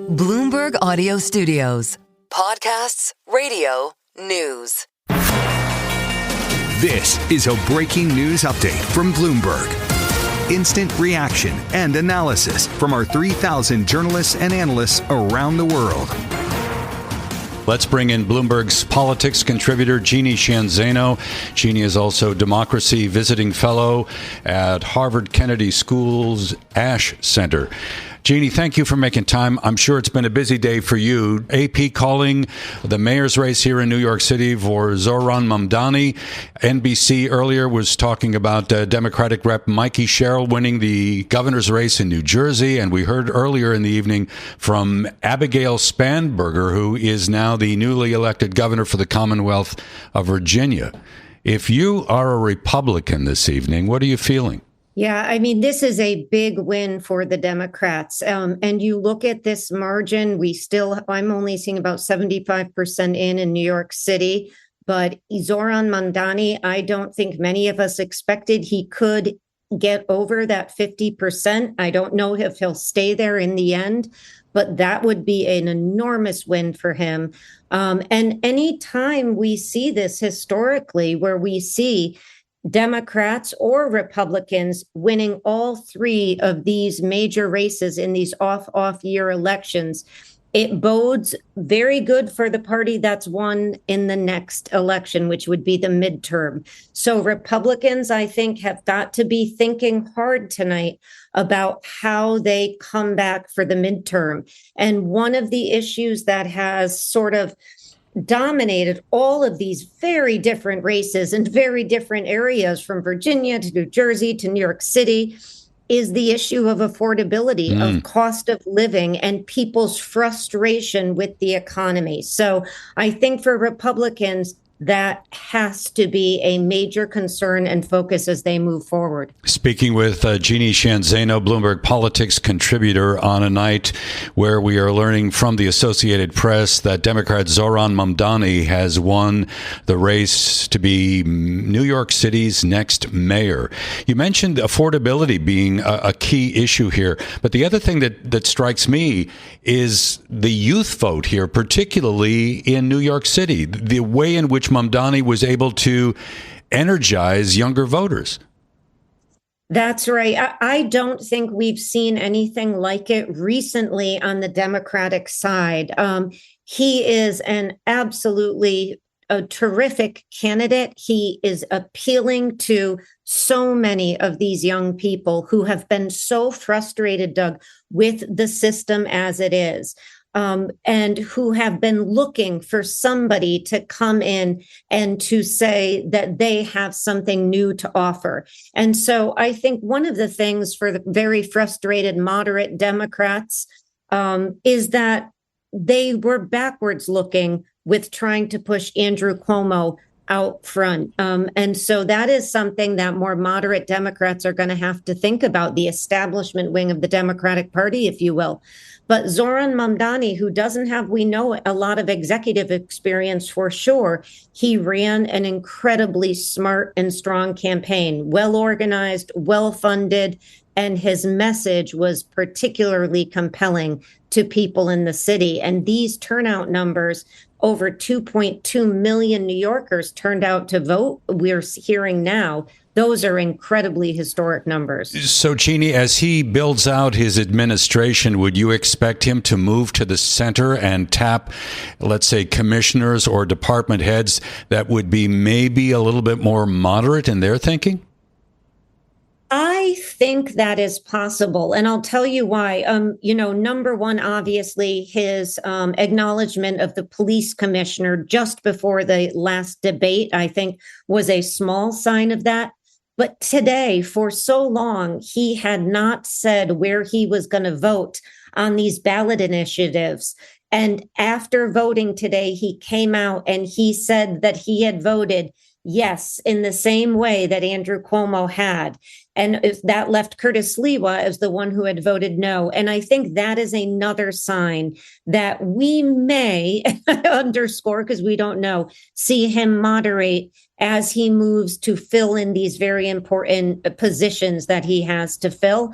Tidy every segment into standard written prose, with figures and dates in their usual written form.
Bloomberg Audio Studios. Podcasts, radio, news. This is a breaking news update from Bloomberg. Instant reaction and analysis from our 3,000 journalists and analysts around the world. Let's bring in Bloomberg's politics contributor, Jeanne Sheehan-Zaino. Jeanne is also Democracy Visiting Fellow at Harvard Kennedy School's Ash Center. Jeanne, thank you for making time. I'm sure it's been a busy day for you. AP calling the mayor's race here in New York City for Zohran Mamdani. NBC earlier was talking about Democratic Rep. Mikey Sherrill winning the governor's race in New Jersey. And we heard earlier in the evening from Abigail Spanberger, who is now the newly elected governor for the Commonwealth of Virginia. If you are a Republican this evening, what are you feeling? Yeah, I mean, this is a big win for the Democrats. And you look at this margin, I'm only seeing about 75% in New York City. But Zohran Mamdani, I don't think many of us expected he could get over that 50%. I don't know if he'll stay there in the end, but that would be an enormous win for him. And anytime we see this historically, where we see Democrats or Republicans winning all three of these major races in these off year elections, it bodes very good for the party that's won in the next election, which would be the midterm. So Republicans, I think, have got to be thinking hard tonight about how they come back for the midterm. And one of the issues that has sort of dominated all of these very different races in very different areas, from Virginia to New Jersey to New York City, is the issue of affordability, of cost of living, and people's frustration with the economy. So I think for Republicans, that has to be a major concern and focus as they move forward. Speaking with Jeanne Sheehan-Zaino, Bloomberg politics contributor, on a night where we are learning from the Associated Press that Democrat Zohran Mamdani has won the race to be New York City's next mayor. You mentioned affordability being a key issue here, but the other thing that strikes me is the youth vote here, particularly in New York City, the way in which Mamdani was able to energize younger voters. That's right. I don't think we've seen anything like it recently on the Democratic side. He is an absolutely a terrific candidate. He is appealing to so many of these young people who have been so frustrated, Doug, with the system as it is. And who have been looking for somebody to come in and to say that they have something new to offer. And so I think one of the things for the very frustrated moderate Democrats is that they were backwards looking with trying to push Andrew Cuomo out front. And so that is something that more moderate Democrats are going to have to think about, the establishment wing of the Democratic Party, if you will. But Zohran Mamdani, who doesn't have, we know, a lot of executive experience for sure, he ran an incredibly smart and strong campaign, well organized, well funded, and his message was particularly compelling to people in the city. And these turnout numbers, over 2.2 million New Yorkers turned out to vote, we're hearing now. Those are incredibly historic numbers. So, Jeanne, as he builds out his administration, would you expect him to move to the center and tap, let's say, commissioners or department heads that would be maybe a little bit more moderate in their thinking? I think that is possible. And I'll tell you why. Number one, obviously, his acknowledgement of the police commissioner just before the last debate, I think, was a small sign of that. But today, for so long, he had not said where he was going to vote on these ballot initiatives. And after voting today, he came out and he said that he had voted yes in the same way that Andrew Cuomo had. And if that left Curtis Sliwa as the one who had voted no. And I think that is another sign that we may underscore, because we don't know, see him moderate as he moves to fill in these very important positions that he has to fill.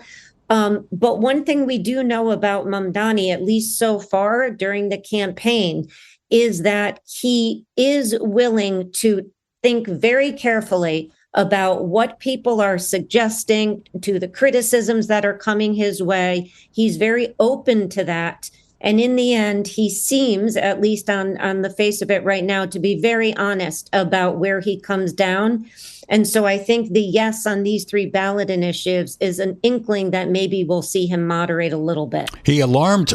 But one thing we do know about Mamdani, at least so far during the campaign, is that he is willing to think very carefully about what people are suggesting, to the criticisms that are coming his way. He's very open to that. And in the end, he seems, at least on the face of it right now, to be very honest about where he comes down. And so I think the yes on these three ballot initiatives is an inkling that maybe we'll see him moderate a little bit. He alarmed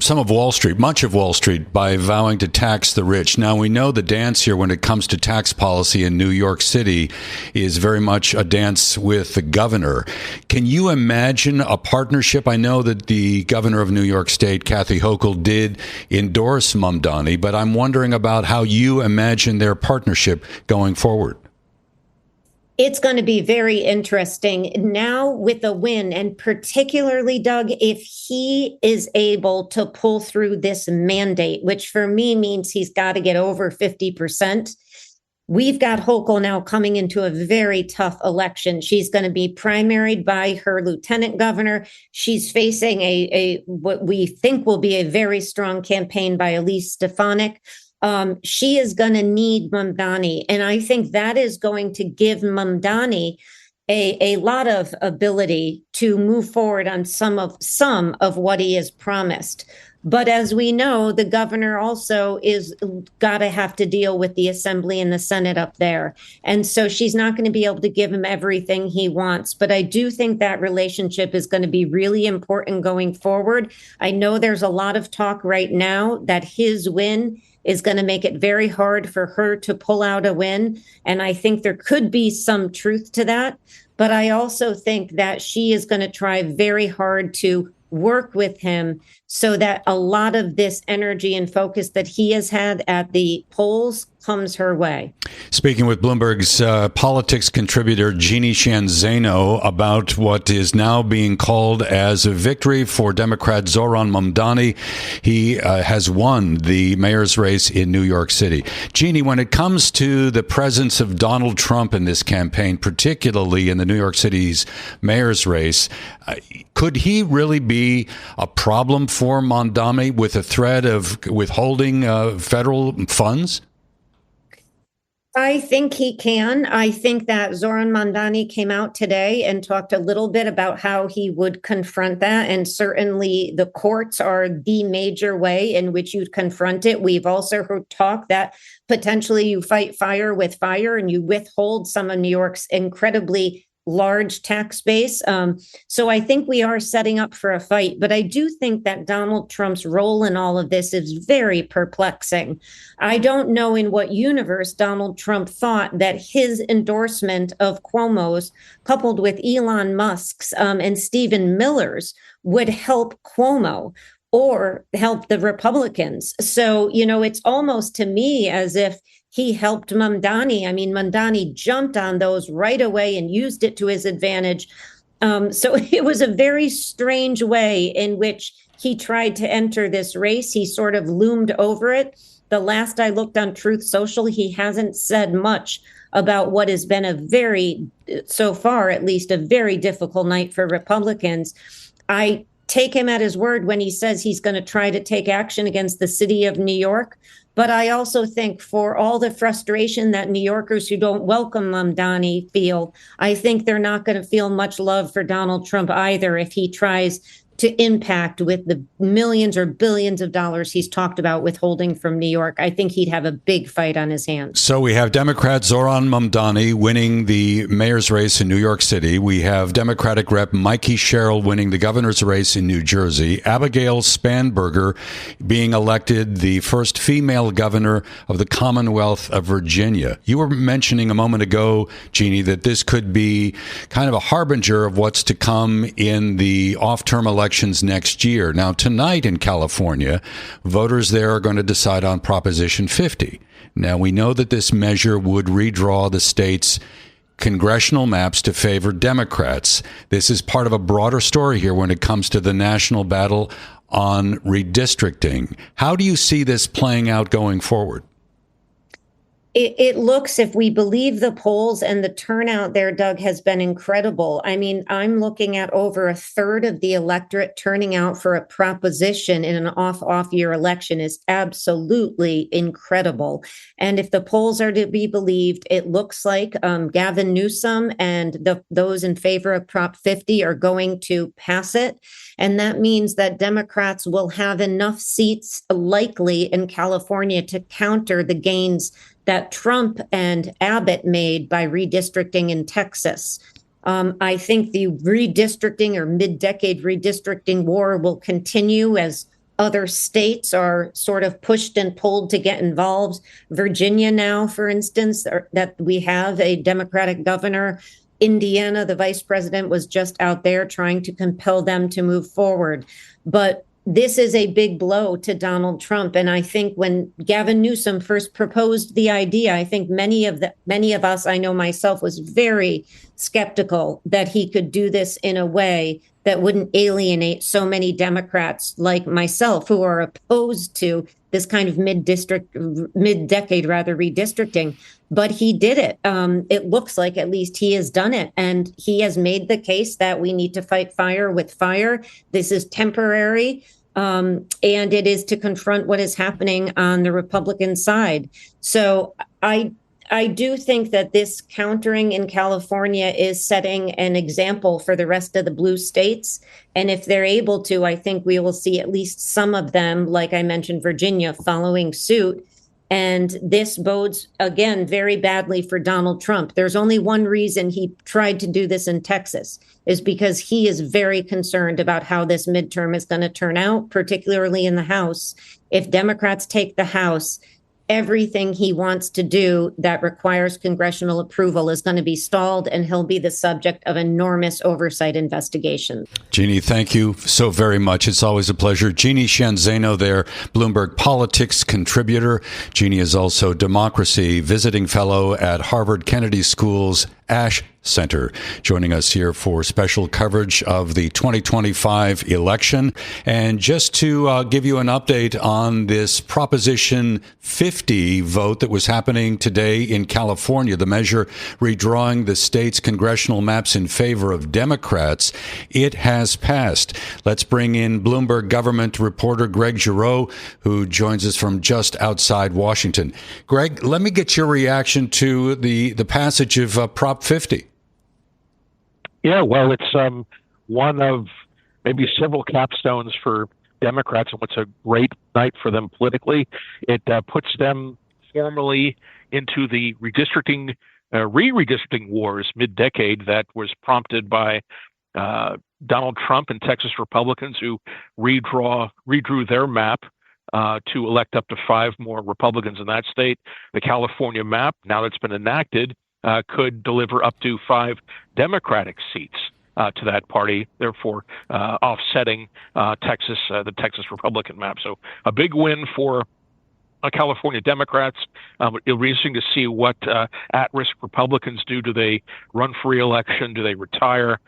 some of Wall Street, much of Wall Street, by vowing to tax the rich. Now, we know the dance here when it comes to tax policy in New York City is very much a dance with the governor. Can you imagine a partnership? I know that the governor of New York State, Kathy Hochul, did endorse Mamdani, but I'm wondering about how you imagine their partnership going forward. It's going to be very interesting now with a win, and particularly, Doug, if he is able to pull through this mandate, which for me means he's got to get over 50%. We've got Hochul now coming into a very tough election. She's going to be primaried by her lieutenant governor. She's facing a what we think will be a very strong campaign by Elise Stefanik. She is going to need Mamdani. And I think that is going to give Mamdani a lot of ability to move forward on some of what he has promised. But as we know, the governor also is got to have to deal with the Assembly and the Senate up there. And so she's not going to be able to give him everything he wants. But I do think that relationship is going to be really important going forward. I know there's a lot of talk right now that his win is going to make it very hard for her to pull out a win. And I think there could be some truth to that. But I also think that she is going to try very hard to work with him so that a lot of this energy and focus that he has had at the polls comes her way. Speaking with Bloomberg's politics contributor Jeanne Sheehan-Zaino about what is now being called as a victory for Democrat Zohran Mamdani. He has won the mayor's race in New York City. Jeanne, when it comes to the presence of Donald Trump in this campaign, particularly in the New York City's mayor's race, could he really be a problem for Mamdani with a threat of withholding federal funds? I think he can. I think that Zohran Mamdani came out today and talked a little bit about how he would confront that. And certainly the courts are the major way in which you confront it. We've also heard talk that potentially you fight fire with fire and you withhold some of New York's incredibly large tax base. So I think we are setting up for a fight. But I do think that Donald Trump's role in all of this is very perplexing. I don't know in what universe Donald Trump thought that his endorsement of Cuomo's, coupled with Elon Musk's and Stephen Miller's, would help Cuomo or help the Republicans. So, it's almost to me as if he helped Mamdani. I mean, Mamdani jumped on those right away and used it to his advantage. So it was a very strange way in which he tried to enter this race. He sort of loomed over it. The last I looked on Truth Social, he hasn't said much about what has been so far at least, a very difficult night for Republicans. I take him at his word when he says he's going to try to take action against the city of New York. But I also think for all the frustration that New Yorkers who don't welcome Mamdani feel, I think they're not going to feel much love for Donald Trump either if he tries to impact with the millions or billions of dollars he's talked about withholding from New York. I think he'd have a big fight on his hands. So we have Democrat Zohran Mamdani winning the mayor's race in New York City. We have Democratic Rep Mikey Sherrill winning the governor's race in New Jersey. Abigail Spanberger being elected the first female governor of the Commonwealth of Virginia. You were mentioning a moment ago, Jeanne, that this could be kind of a harbinger of what's to come in the off-term elections next year. Now, tonight in California, voters there are going to decide on Proposition 50. Now, we know that this measure would redraw the state's congressional maps to favor Democrats. This is part of a broader story here when it comes to the national battle on redistricting. How do you see this playing out going forward? It looks, if we believe the polls, and the turnout there, Doug, has been incredible. I mean, I'm looking at over a third of the electorate turning out for a proposition in an off year election is absolutely incredible. And if the polls are to be believed, it looks like Gavin Newsom and those in favor of Prop 50 are going to pass it. And that means that Democrats will have enough seats likely in California to counter the gains that Trump and Abbott made by redistricting in Texas. I think the redistricting or mid-decade redistricting war will continue as other states are sort of pushed and pulled to get involved. Virginia now, for instance, that we have a Democratic governor. Indiana, the vice president was just out there trying to compel them to move forward. But this is a big blow to Donald Trump. And I think when Gavin Newsom first proposed the idea, I think many of us, I know myself, was very skeptical that he could do this in a way that wouldn't alienate so many Democrats like myself who are opposed to this kind of mid-decade redistricting. But he did it. It looks like at least he has done it. And he has made the case that we need to fight fire with fire. This is temporary. And it is to confront what is happening on the Republican side. So I do think that this countering in California is setting an example for the rest of the blue states. And if they're able to, I think we will see at least some of them, like I mentioned, Virginia, following suit. And this bodes, again, very badly for Donald Trump. There's only one reason he tried to do this in Texas, is because he is very concerned about how this midterm is going to turn out, particularly in the House. If Democrats take the House, everything he wants to do that requires congressional approval is going to be stalled, and he'll be the subject of enormous oversight investigations. Jeanne, thank you so very much. It's always a pleasure. Jeanne Sheehan-Zaino there, Bloomberg Politics contributor. Jeanne is also democracy visiting fellow at Harvard Kennedy School's Ash Center, joining us here for special coverage of the 2025 election. And just to give you an update on this Proposition 50 vote that was happening today in California, the measure redrawing the state's congressional maps in favor of Democrats, it has passed. Let's bring in Bloomberg Government reporter Greg Giroux, who joins us from just outside Washington. Greg, let me get your reaction to the passage of Prop 50. Yeah, well, it's one of maybe several capstones for Democrats, and what's a great night for them politically. It puts them formally into the redistricting, re-redistricting wars mid-decade that was prompted by Donald Trump and Texas Republicans who redrew their map to elect up to 5 more Republicans in that state. The California map, now that's been enacted, could deliver up to 5 Democratic seats to that party, therefore offsetting the Texas Republican map. So a big win for California Democrats. It'll be interesting to see what at-risk Republicans do. Do they run for re-election? Do they retire?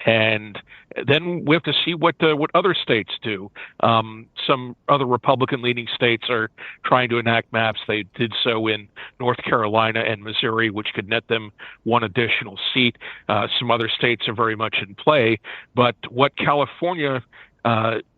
And then we have to see what other states do. Some other Republican-leaning states are trying to enact maps. They did so in North Carolina and Missouri, which could net them 1 additional seat. Some other states are very much in play. But what California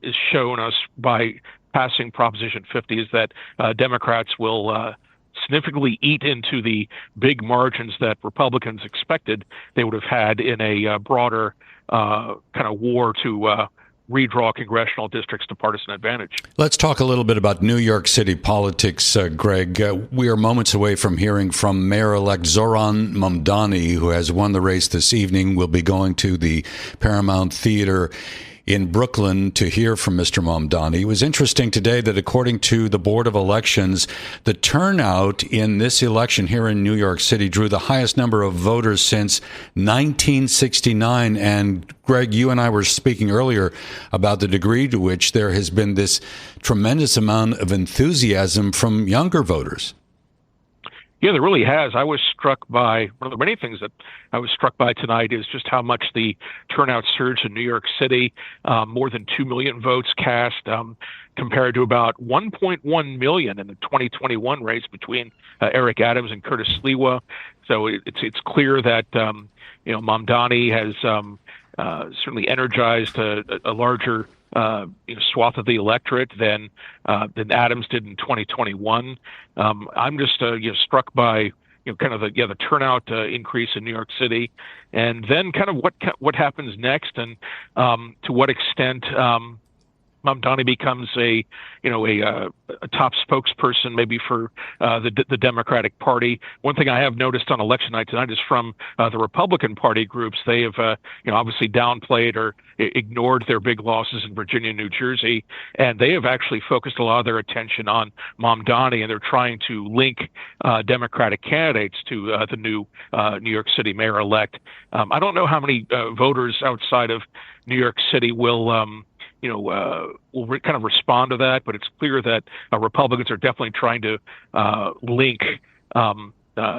is shown us by passing Proposition 50 is that Democrats will significantly eat into the big margins that Republicans expected they would have had in a broader kind of war to redraw congressional districts to partisan advantage. Let's talk a little bit about New York City politics, Greg. We are moments away from hearing from Mayor-elect Zohran Mamdani, who has won the race this evening. We'll be going to the Paramount Theater in Brooklyn to hear from Mr. Mamdani. It was interesting today that according to the Board of Elections, the turnout in this election here in New York City drew the highest number of voters since 1969. And Greg, you and I were speaking earlier about the degree to which there has been this tremendous amount of enthusiasm from younger voters. Yeah, there really has. I was struck by one of the many things that I was struck by tonight is just how much the turnout surged in New York City. More than 2 million votes cast, compared to about 1.1 million in the 2021 race between Eric Adams and Curtis Sliwa. So it's clear that Mamdani has certainly energized a larger swath of the electorate than Adams did in 2021. I'm just struck by kind of the turnout increase in New York City, and then kind of what happens next, and to what extent Mamdani becomes a top spokesperson maybe for the Democratic Party. One thing I have noticed on election night tonight is from the Republican Party groups. They have obviously downplayed or ignored their big losses in Virginia and New Jersey, and they have actually focused a lot of their attention on Mamdani, and they're trying to link Democratic candidates to the new New York City mayor-elect. I don't know how many voters outside of New York City will kind of respond to that, but it's clear that Republicans are definitely trying to link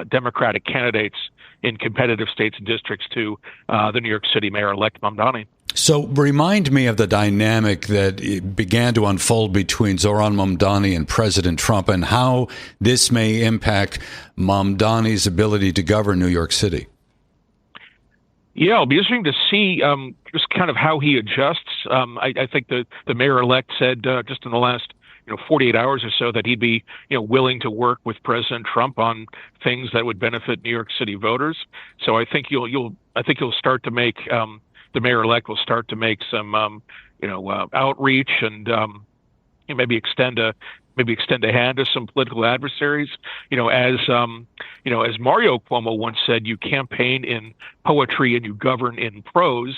Democratic candidates in competitive states and districts to the New York City mayor-elect Mamdani. So remind me of the dynamic that began to unfold between Zohran Mamdani and President Trump, and how this may impact Mamdani's ability to govern New York City. Yeah, it'll be interesting to see just kind of how he adjusts. I think the mayor-elect said just in the last 48 hours or so that he'd be willing to work with President Trump on things that would benefit New York City voters. So I think you'll start to make the mayor-elect will start to make some outreach and maybe extend a hand to some political adversaries. As Mario Cuomo once said, you campaign in poetry and you govern in prose,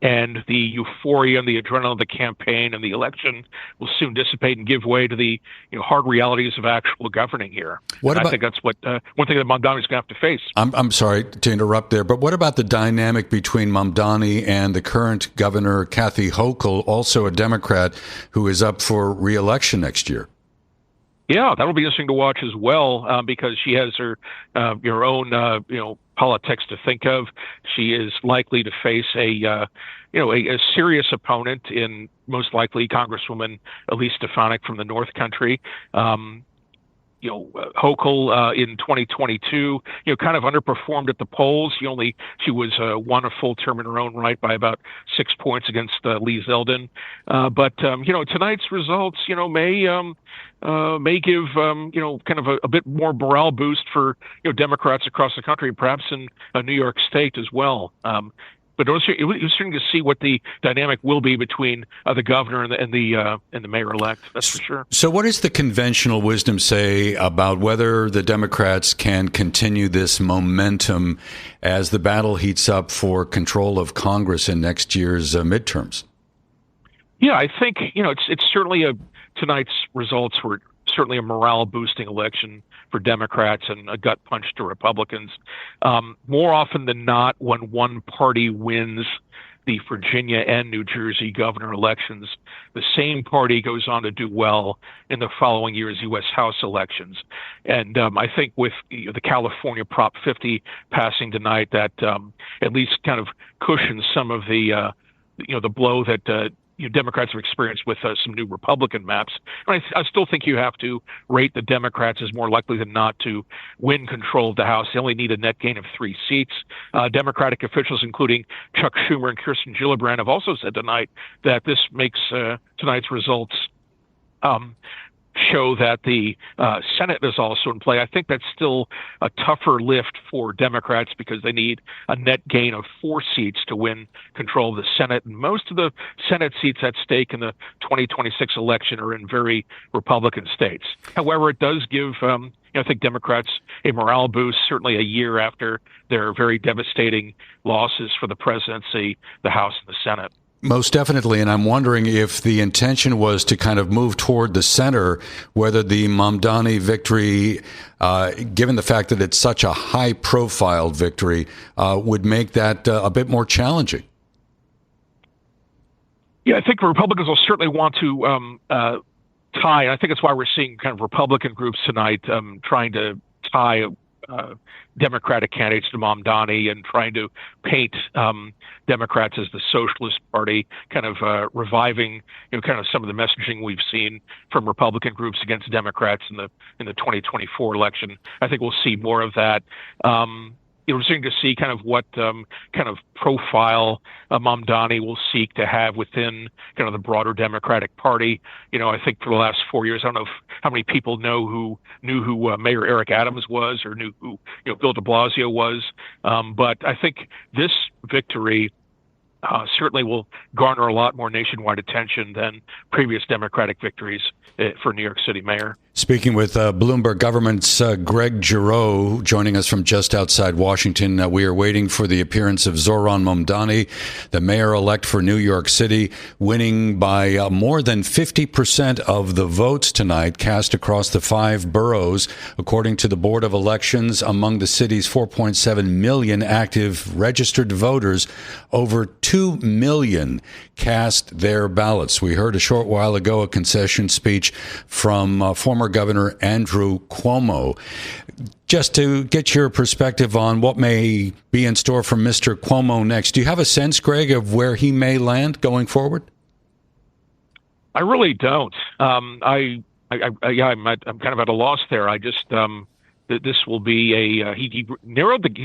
and the euphoria and the adrenaline of the campaign and the election will soon dissipate and give way to the hard realities of actual governing here. I think that's what one thing that Mamdani's going to have to face. I'm sorry to interrupt there, but what about the dynamic between Mamdani and the current governor, Kathy Hochul, also a Democrat, who is up for re-election next year? Yeah, that'll be interesting to watch as well, because she has her own politics to think of. She is likely to face a serious opponent in most likely Congresswoman Elise Stefanik from the North Country. Hochul in 2022, kind of underperformed at the polls. She was won a full term in her own right by about 6 points against Lee Zeldin. But tonight's results, may give kind of a bit more morale boost for Democrats across the country, perhaps in New York State as well. But it was interesting to see what the dynamic will be between the governor and the mayor-elect. That's for sure. So, what does the conventional wisdom say about whether the Democrats can continue this momentum as the battle heats up for control of Congress in next year's midterms? Yeah, I think it's certainly tonight's results were certainly a morale-boosting election for Democrats and a gut punch to Republicans. More often than not, when one party wins the Virginia and New Jersey governor elections, the same party goes on to do well in the following year's U.S. House elections. And I think with the California Prop 50 passing tonight, that at least kind of cushions some of the blow that Democrats have experienced with some new Republican maps. And I still think you have to rate the Democrats as more likely than not to win control of the House. They only need a net gain of 3 seats. Democratic officials, including Chuck Schumer and Kirsten Gillibrand, have also said tonight that this makes tonight's results show that the Senate is also in play. I think that's still a tougher lift for Democrats because they need a net gain of 4 seats to win control of the Senate. And most of the Senate seats at stake in the 2026 election are in very Republican states. However, it does give I think Democrats a morale boost, certainly a year after their very devastating losses for the presidency, the House and the Senate. Most definitely, and I'm wondering if the intention was to kind of move toward the center, whether the Mamdani victory, given the fact that it's such a high-profile victory, would make that a bit more challenging. Yeah, I think Republicans will certainly want to tie. I think that's why we're seeing kind of Republican groups tonight trying to tie Democratic candidates to Mamdani and trying to paint Democrats as the socialist party, kind of reviving, kind of some of the messaging we've seen from Republican groups against Democrats in the 2024 election. I think we'll see more of that. Interesting to see kind of what kind of profile Mamdani will seek to have within kind of the broader Democratic Party. I think for the last 4 years, I don't know how many people knew who Mayor Eric Adams was or knew who Bill de Blasio was. But I think this victory certainly will garner a lot more nationwide attention than previous Democratic victories for New York City mayor. Speaking with Bloomberg Government's Greg Giroux, joining us from just outside Washington, we are waiting for the appearance of Zohran Mamdani, the mayor-elect for New York City, winning by more than 50% of the votes tonight cast across the 5 boroughs, according to the Board of Elections. Among the city's 4.7 million active registered voters, over 2 million cast their ballots. We heard a short while ago a concession speech from former Governor Andrew Cuomo. Just to get your perspective on what may be in store for Mr. Cuomo next, do you have a sense, Greg, of where he may land going forward? I really don't. I'm kind of at a loss there. I just this will be he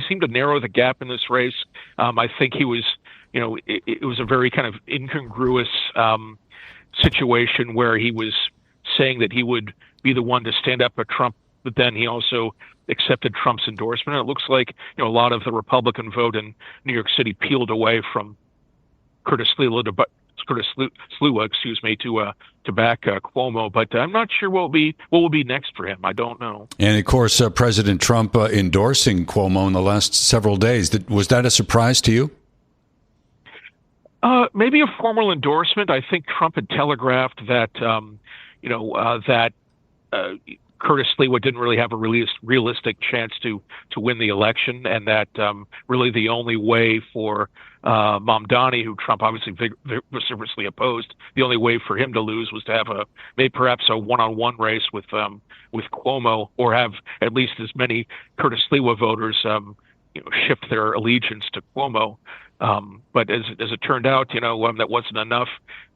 seemed to narrow the gap in this race. I think he was, it was a very kind of incongruous situation where he was saying that he would be the one to stand up for Trump, but then he also accepted Trump's endorsement. And it looks like a lot of the Republican vote in New York City peeled away from Curtis Sliwa to back Cuomo. But I'm not sure what will be next for him. I don't know. And of course, President Trump endorsing Cuomo in the last several days. Was that a surprise to you? Maybe a formal endorsement. I think Trump had telegraphed that that Curtis Sliwa didn't really have a realistic chance to win the election, and that really the only way for Mamdani, who Trump obviously vociferously opposed, the only way for him to lose was to have perhaps a one-on-one race with Cuomo, or have at least as many Curtis Sliwa voters shift their allegiance to Cuomo. But as it turned out, that wasn't enough.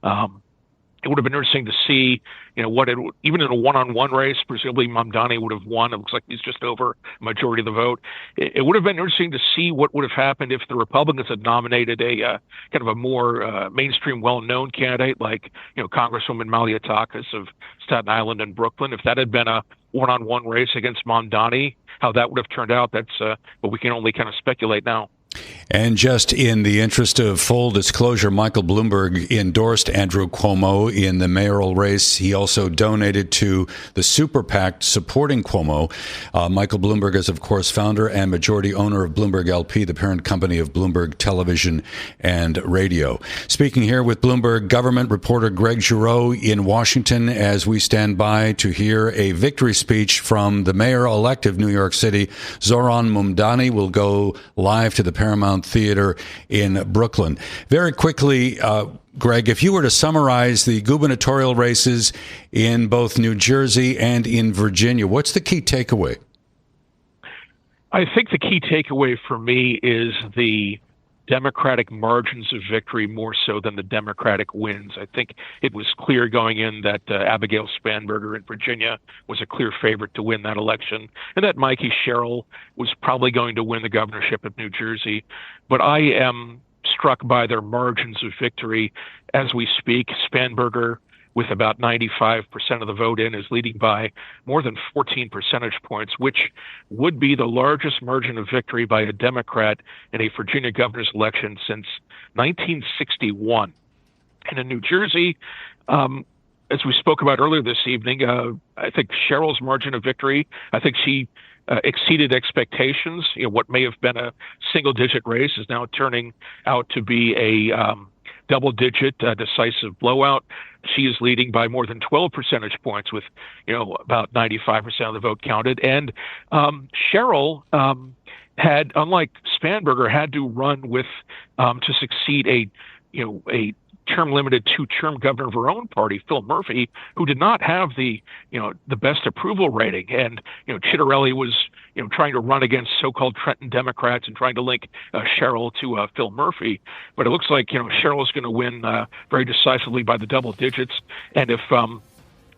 It would have been interesting to see, even in a one-on-one race, presumably Mamdani would have won. It looks like he's just over a majority of the vote. It would have been interesting to see what would have happened if the Republicans had nominated a kind of a more mainstream, well-known candidate like, Congresswoman Malliotakis of Staten Island and Brooklyn. If that had been a one-on-one race against Mamdani, how that would have turned out, that's what we can only kind of speculate now. And just in the interest of full disclosure, Michael Bloomberg endorsed Andrew Cuomo in the mayoral race. He also donated to the super PAC supporting Cuomo. Michael Bloomberg is, of course, founder and majority owner of Bloomberg LP, the parent company of Bloomberg Television and Radio. Speaking here with Bloomberg Government reporter Greg Giroux in Washington as we stand by to hear a victory speech from the mayor-elect of New York City, Zohran Mamdani. Will go live to the Paramount Theater in Brooklyn. Very quickly, Greg, if you were to summarize the gubernatorial races in both New Jersey and in Virginia, what's the key takeaway? I think the key takeaway for me is the Democratic margins of victory more so than the Democratic wins. I think it was clear going in that Abigail Spanberger in Virginia was a clear favorite to win that election, and that Mikey Sherrill was probably going to win the governorship of New Jersey. But I am struck by their margins of victory as we speak. Spanberger, with about 95% of the vote in, is leading by more than 14 percentage points, which would be the largest margin of victory by a Democrat in a Virginia governor's election since 1961. And in New Jersey, as we spoke about earlier this evening, I think Sherrill's margin of victory, I think she exceeded expectations. What may have been a single-digit race is now turning out to be a double-digit decisive blowout. She is leading by more than 12 percentage points with, about 95% of the vote counted. And Sherrill had, unlike Spanberger, had to run with to succeed a term-limited two-term governor of her own party, Phil Murphy, who did not have the best approval rating. And Chitterelli was trying to run against so-called Trenton Democrats and trying to link Cheryl to Phil Murphy. But it looks like, Cheryl is going to win very decisively by the double digits. And if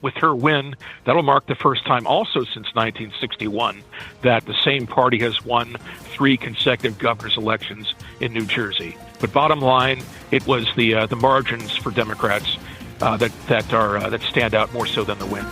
with her win, that'll mark the first time also since 1961 that the same party has won 3 consecutive governor's elections in New Jersey. But bottom line, it was the margins for Democrats that stand out more so than the win.